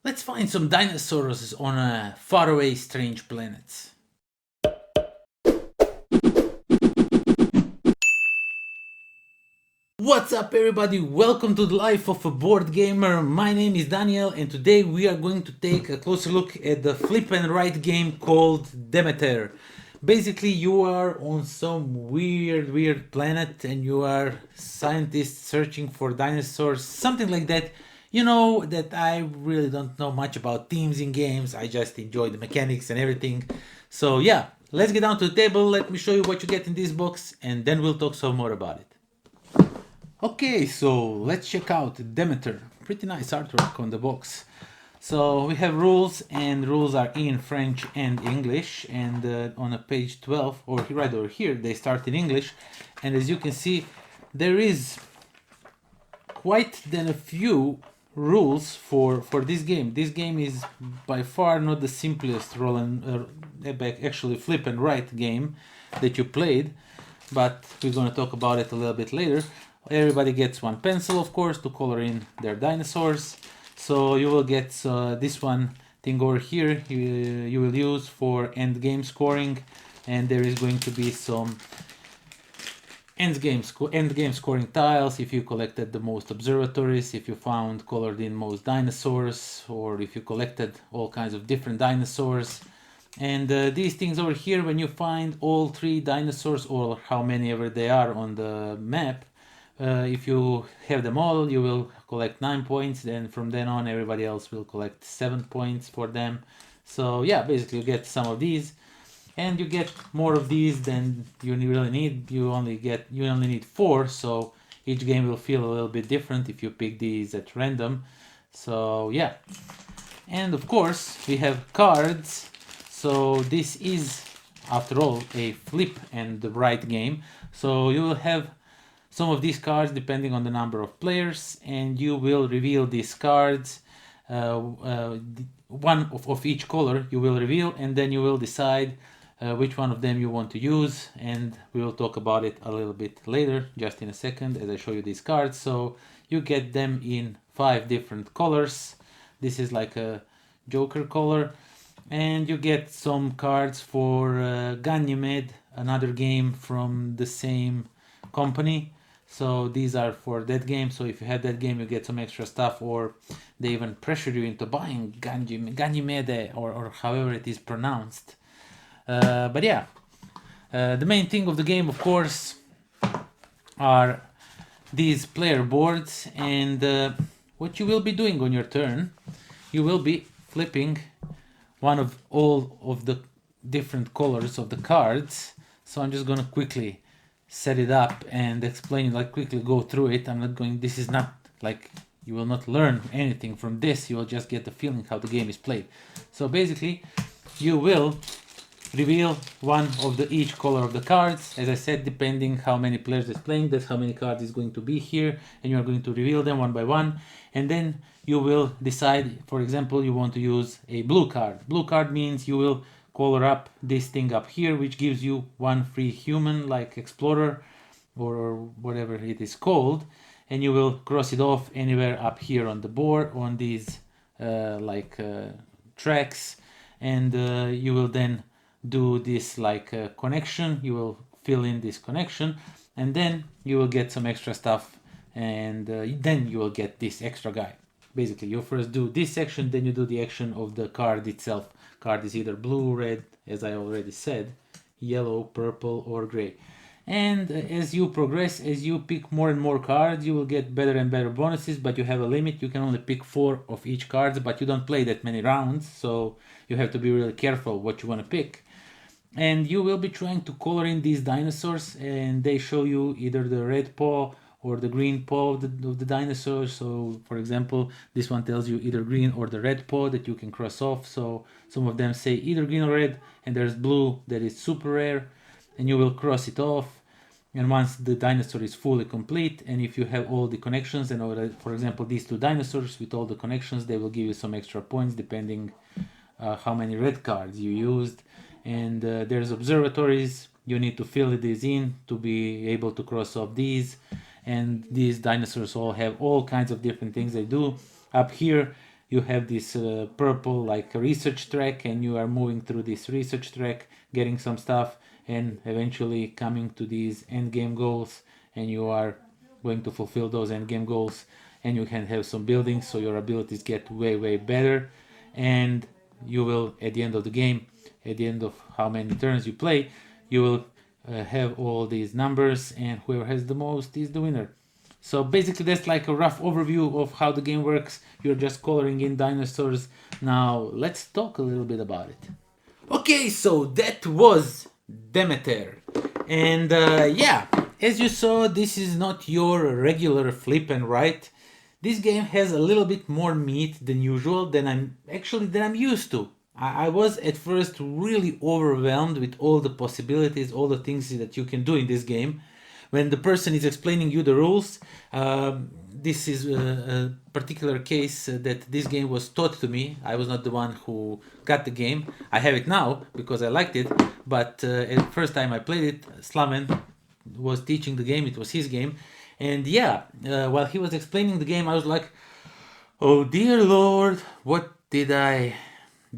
Let's find some dinosaurs on a faraway strange planet. What's up everybody, welcome to the life of a board gamer. My name is Daniel and today we are going to take a closer look at the flip and write game called Demeter. Basically you are on some weird planet and you are scientists searching for dinosaurs, something like that. You know that I really don't know much about themes in games, I just enjoy the mechanics and everything. So yeah, let's get down to the table, let me show you what you get in this box and then we'll talk some more about it. Okay, so let's check out Demeter. Pretty nice artwork on the box. So we have rules, and rules are in French and English, and on a page 12 or right over here they start in English, and as you can see there is quite then a few rules for this game. This game is by far not the simplest roll and actually flip and write game that you played, but we're going to talk about it a little bit later. Everybody gets one pencil, of course, to color in their dinosaurs. So you will get this one thing over here you will use for end game scoring, and there is going to be some end game scoring tiles if you collected the most observatories, if you found colored in most dinosaurs, or if you collected all kinds of different dinosaurs. And these things over here, when you find all 3 dinosaurs or how many ever they are on the map, if you have them all, you will collect 9 points. Then from then on, everybody else will collect 7 points for them. So yeah, basically you get some of these, and you get more of these than you really need. You only need 4, so each game will feel a little bit different if you pick these at random. So yeah, and of course we have cards. So this is, after all, a flip and write game. So you will have some of these cards depending on the number of players, and you will reveal these cards, one of each color you will reveal, and then you will decide which one of them you want to use, and we will talk about it a little bit later, just in a second, as I show you these cards. So you get them in 5 different colors. This is like a Joker color, and you get some cards for Ganymede, another game from the same company. So these are for that game. So if you have that game, you get some extra stuff, or they even pressure you into buying Ganymede or however it is pronounced. But yeah, the main thing of the game, of course, are these player boards, and what you will be doing on your turn, you will be flipping one of all of the different colors of the cards. So I'm just gonna quickly set it up and explain, like quickly go through it. I'm not going, this is not like, you will not learn anything from this, you will just get the feeling how the game is played. So basically you will reveal one of each color of the cards. As I said, depending how many players is playing, that's how many cards is going to be here, and you are going to reveal them one by one. And then you will decide, for example, you want to use a blue card. Blue card means you will color up this thing up here, which gives you one free human, like explorer or whatever it is called, and you will cross it off anywhere up here on the board on these tracks, and you will then do this like connection. You will fill in this connection, and then you will get some extra stuff, and then you will get this extra guy. Basically you first do this section, then you do the action of the card itself. Card is either blue, red, as I already said, yellow, purple, or gray. And as you progress, as you pick more and more cards, you will get better and better bonuses, but you have a limit. You can only pick 4 of each card, but you don't play that many rounds, so you have to be really careful what you want to pick. And you will be trying to color in these dinosaurs, and they show you either the red paw or the green paw of the dinosaur. So for example, this one tells you either green or the red paw that you can cross off. So some of them say either green or red, and there's blue that is super rare, and you will cross it off. And once the dinosaur is fully complete, and if you have all the connections, and for example these 2 dinosaurs with all the connections, they will give you some extra points depending how many red cards you used. And there's observatories, you need to fill these in to be able to cross off these. And these dinosaurs all have all kinds of different things they do. Up here you have this purple like research track, and you are moving through this research track, getting some stuff, and eventually coming to these end game goals, and you are going to fulfill those end game goals, and you can have some buildings, so your abilities get way better, and you will, at the end of the game, at the end of how many turns you play, you will have all these numbers, and whoever has the most is the winner. So basically that's like a rough overview of how the game works. You're just coloring in dinosaurs. Now let's talk a little bit about it. Okay, so that was Demeter. And yeah, as you saw, this is not your regular flip and write. This game has a little bit more meat than usual, than I'm used to. I was at first really overwhelmed with all the possibilities, all the things that you can do in this game. When the person is explaining you the rules, this is a particular case that this game was taught to me. I was not the one who got the game. I have it now because I liked it, but at the first time I played it, Slaven was teaching the game. It was his game, and yeah, while he was explaining the game, I was like, oh dear Lord, what did I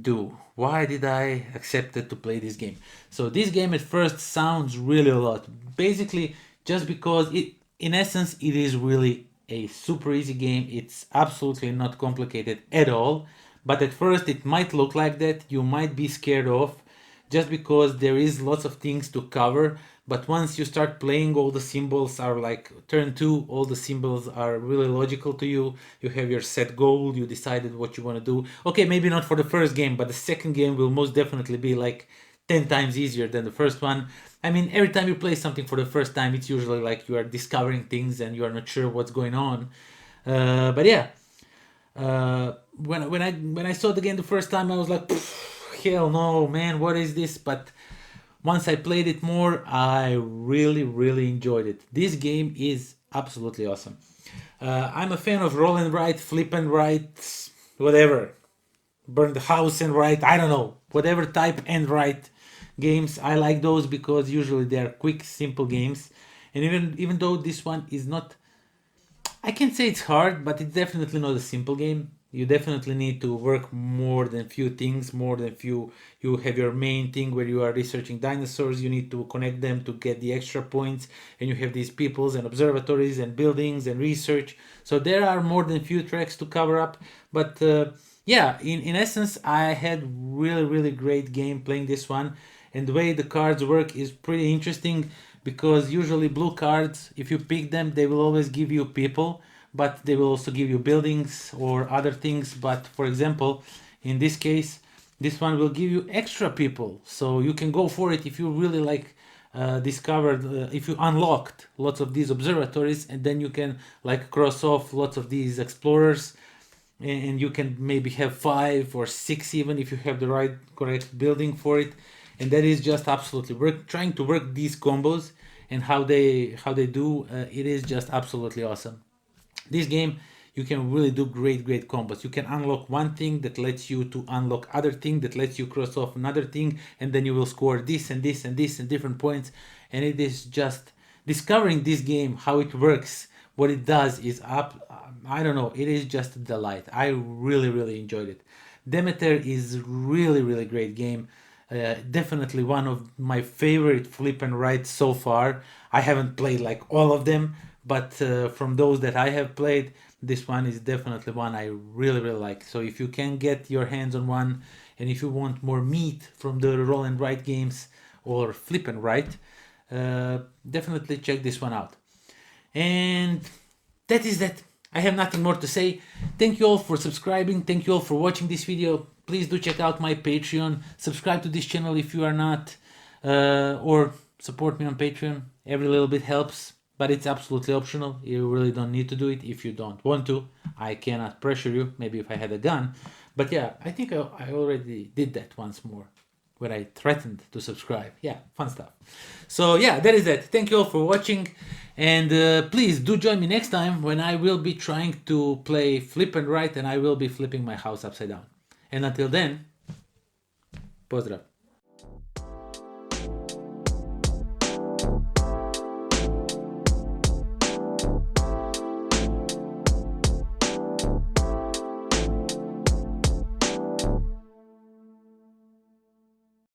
do? Why did I accept to play this game? So this game at first sounds really a lot. Basically, just because in essence, it is really a super easy game. It's absolutely not complicated at all. But at first, it might look like that. You might be scared of, just because there is lots of things to cover. But once you start playing, all the symbols are like turn 2, all the symbols are really logical to you. You have your set goal, you decided what you want to do. Okay, maybe not for the first game, but the second game will most definitely be like 10 times easier than the first one. I mean, every time you play something for the first time, it's usually like you are discovering things and you are not sure what's going on. But yeah, when I saw the game the first time, I was like, hell no, man, what is this? But once I played it more, I really enjoyed it. This game is absolutely awesome. I'm a fan of roll and write, flip and write, whatever. Burn the house and write, I don't know. Whatever type and write games, I like those because usually they are quick, simple games. And even though this one is not, I can't say it's hard, but it's definitely not a simple game. You definitely need to work more than few things, more than few. You have your main thing where you are researching dinosaurs. You need to connect them to get the extra points, and you have these peoples and observatories and buildings and research. So there are more than few tracks to cover up. But yeah, in essence, I had really great game playing this one, and the way the cards work is pretty interesting, because usually blue cards, if you pick them, they will always give you people, but they will also give you buildings or other things. But for example, in this case, this one will give you extra people, so you can go for it if you really like discovered, if you unlocked lots of these observatories, and then you can like cross off lots of these explorers, and you can maybe have 5 or 6 even if you have the right correct building for it. And that is just absolutely trying to work these combos, and how they do, it is just absolutely awesome. This game, you can really do great combos. You can unlock one thing that lets you to unlock other thing that lets you cross off another thing, and then you will score this and this and this and different points. And it is just discovering this game, how it works, what it does is I don't know, it is just a delight. I really enjoyed it. Demeter is really great game. Definitely one of my favorite flip and write so far. I haven't played like all of them, but from those that I have played, this one is definitely one I really like. So if you can get your hands on one, and if you want more meat from the roll and write games or flip and write, definitely check this one out. And that is that. I have nothing more to say. Thank you all for subscribing. Thank you all for watching this video. Please do check out my Patreon. Subscribe to this channel if you are not, or support me on Patreon. Every little bit helps, but it's absolutely optional. You really don't need to do it if you don't want to. I cannot pressure you, maybe if I had a gun. But yeah, I think I already did that once more, where I threatened to subscribe. Yeah, fun stuff. So yeah, that is that. Thank you all for watching. And please do join me next time when I will be trying to play flip and write, and I will be flipping my house upside down. And until then, pozdrav.